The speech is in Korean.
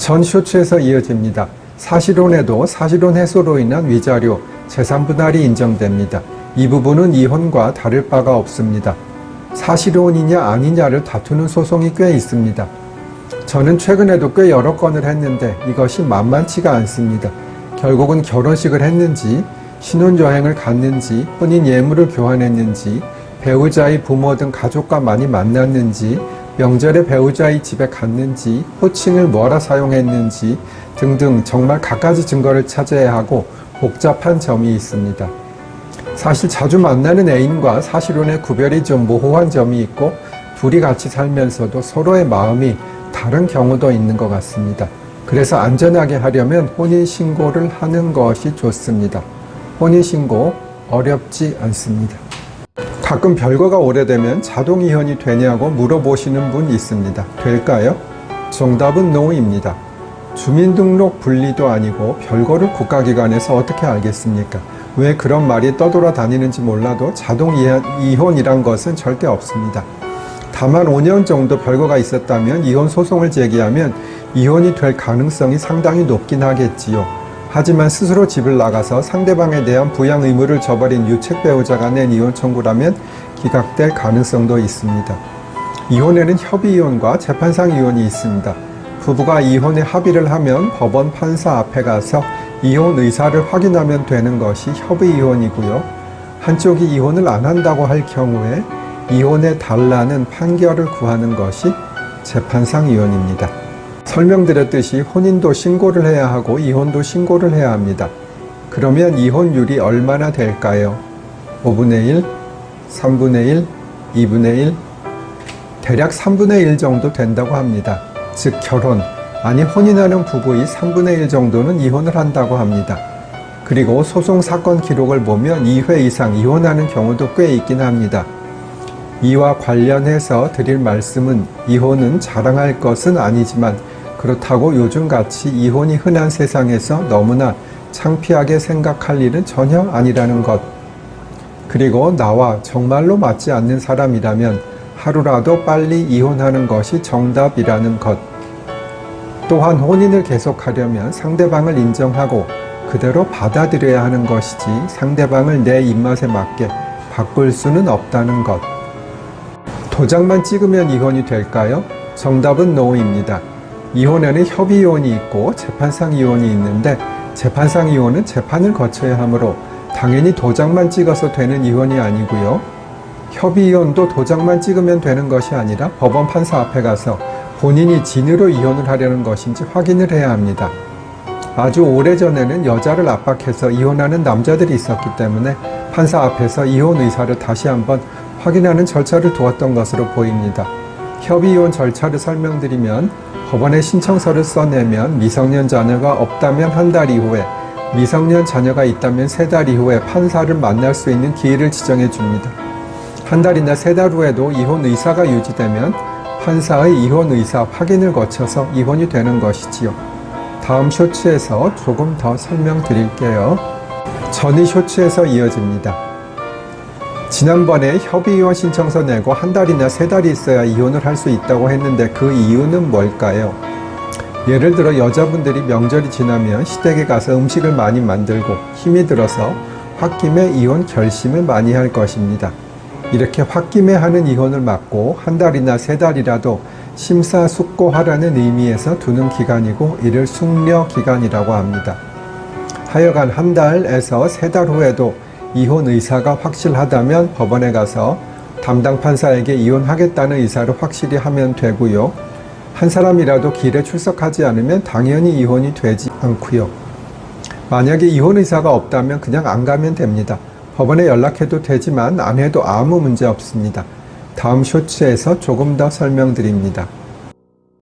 전 쇼츠에서 이어집니다. 사실혼에도 사실혼 해소로 인한 위자료, 재산 분할이 인정됩니다. 이 부분은 이혼과 다를 바가 없습니다. 사실혼이냐 아니냐를 다투는 소송이 꽤 있습니다. 저는 최근에도 꽤 여러 건을 했는데 이것이 만만치가 않습니다. 결국은 결혼식을 했는지, 신혼여행을 갔는지, 혼인 예물을 교환했는지, 배우자의 부모 등 가족과 많이 만났는지, 명절에 배우자의 집에 갔는지, 호칭을 뭐라 사용했는지 등등 정말 갖가지 증거를 찾아야 하고 복잡한 점이 있습니다. 사실 자주 만나는 애인과 사실혼의 구별이 좀 모호한 점이 있고 둘이 같이 살면서도 서로의 마음이 다른 경우도 있는 것 같습니다. 그래서 안전하게 하려면 혼인신고를 하는 것이 좋습니다. 혼인신고 어렵지 않습니다. 가끔 별거가 오래되면 자동이혼이 되냐고 물어보시는 분 있습니다. 될까요? 정답은 NO입니다. 주민등록 분리도 아니고 별거를 국가기관에서 어떻게 알겠습니까? 왜 그런 말이 떠돌아다니는지 몰라도 자동이혼이란 것은 절대 없습니다. 다만 5년 정도 별거가 있었다면 이혼 소송을 제기하면 이혼이 될 가능성이 상당히 높긴 하겠지요. 하지만 스스로 집을 나가서 상대방에 대한 부양 의무를 저버린 유책 배우자가 낸 이혼 청구라면 기각될 가능성도 있습니다. 이혼에는 협의이혼과 재판상 이혼이 있습니다. 부부가 이혼에 합의를 하면 법원 판사 앞에 가서 이혼 의사를 확인하면 되는 것이 협의이혼이고요. 한쪽이 이혼을 안 한다고 할 경우에 이혼해 달라는 판결을 구하는 것이 재판상 이혼입니다. 설명드렸듯이 혼인도 신고를 해야 하고 이혼도 신고를 해야 합니다. 그러면 이혼율이 얼마나 될까요? 5분의 1, 3분의 1, 2분의 1, 대략 3분의 1 정도 된다고 합니다. 즉 결혼, 아니 혼인하는 부부의 3분의 1 정도는 이혼을 한다고 합니다. 그리고 소송 사건 기록을 보면 2회 이상 이혼하는 경우도 꽤 있긴 합니다. 이와 관련해서 드릴 말씀은 이혼은 자랑할 것은 아니지만 그렇다고 요즘같이 이혼이 흔한 세상에서 너무나 창피하게 생각할 일은 전혀 아니라는 것. 그리고 나와 정말로 맞지 않는 사람이라면 하루라도 빨리 이혼하는 것이 정답이라는 것. 또한 혼인을 계속하려면 상대방을 인정하고 그대로 받아들여야 하는 것이지 상대방을 내 입맛에 맞게 바꿀 수는 없다는 것. 도장만 찍으면 이혼이 될까요? 정답은 NO입니다. 이혼에는 협의이혼이 있고 재판상 이혼이 있는데 재판상 이혼은 재판을 거쳐야 하므로 당연히 도장만 찍어서 되는 이혼이 아니고요. 협의이혼도 도장만 찍으면 되는 것이 아니라 법원 판사 앞에 가서 본인이 진으로 이혼을 하려는 것인지 확인을 해야 합니다. 아주 오래전에는 여자를 압박해서 이혼하는 남자들이 있었기 때문에 판사 앞에서 이혼 의사를 다시 한번 확인하는 절차를 두었던 것으로 보입니다. 협의이혼 절차를 설명드리면 법원에 신청서를 써내면 미성년 자녀가 없다면 한 달 이후에, 미성년 자녀가 있다면 3달 이후에 판사를 만날 수 있는 기일을 지정해 줍니다. 한 달이나 3달 후에도 이혼 의사가 유지되면 판사의 이혼 의사 확인을 거쳐서 이혼이 되는 것이지요. 다음 쇼츠에서 조금 더 설명드릴게요. 전이 쇼츠에서 이어집니다. 지난번에 협의이혼 신청서 내고 한 달이나 3달이 있어야 이혼을 할 수 있다고 했는데 그 이유는 뭘까요? 예를 들어 여자분들이 명절이 지나면 시댁에 가서 음식을 많이 만들고 힘이 들어서 홧김에 이혼 결심을 많이 할 것입니다. 이렇게 홧김에 하는 이혼을 막고 한 달이나 3달이라도 심사숙고하라는 의미에서 두는 기간이고 이를 숙려 기간이라고 합니다. 하여간 한 달에서 3달 후에도 이혼 의사가 확실하다면 법원에 가서 담당 판사에게 이혼하겠다는 의사를 확실히 하면 되고요. 한 사람이라도 길에 출석하지 않으면 당연히 이혼이 되지 않고요. 만약에 이혼 의사가 없다면 그냥 안 가면 됩니다. 법원에 연락해도 되지만 안 해도 아무 문제 없습니다. 다음 쇼츠에서 조금 더 설명드립니다.